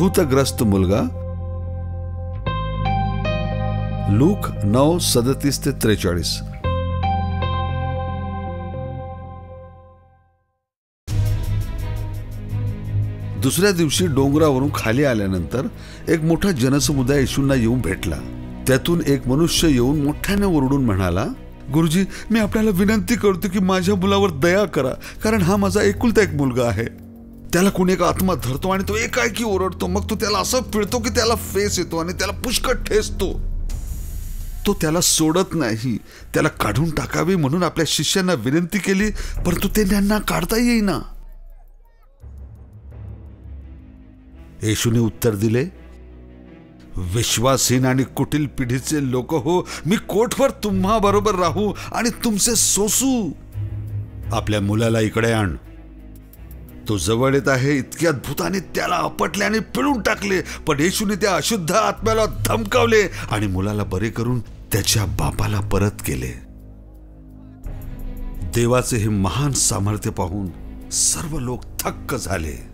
भूतग्रस्त मुलगा. लूक 9:37-43. दुसऱ्या दिवशी डोंगरावरून खाली आल्यानंतर एक मोठा जनसमुदाय येशूंना येऊन भेटला. त्यातून एक मनुष्य येऊन मोठ्याने ओरडून म्हणाला, गुरुजी, मी आपल्याला विनंती करतो की माझ्या मुलावर दया करा, कारण हा माझा एकुलता एक मुलगा आहे. त्याला कोणी एक आत्मा धरतो आणि तो एकाएकी ओरडतो. मग तो त्याला असं पिळतो की त्याला फेस येतो आणि त्याला पुष्कळ ठेचतो. तो त्याला सोडत नाही. त्याला काढून टाकावे म्हणून आपल्या शिष्यांना विनंती केली, परंतु ते त्यांना काढता येईना. येशूने उत्तर दिले, विश्वासहीन आणि कुटील पिढीचे लोक हो, मी कोठभर तुम्हा बरोबर राहू आणि तुमचे सोसू. आपल्या मुलाला इकडे आण. तो जवळ येत आहे. इतक्या भूताने त्याला आपटले आणि पिळून टाकले. पण येशूने त्या अशुद्ध आत्म्याला धमकावले आणि मुलाला बरे करून त्याच्या बापाला परत केले. देवाचे हे महान सामर्थ्य पाहून सर्व लोक थक्क झाले.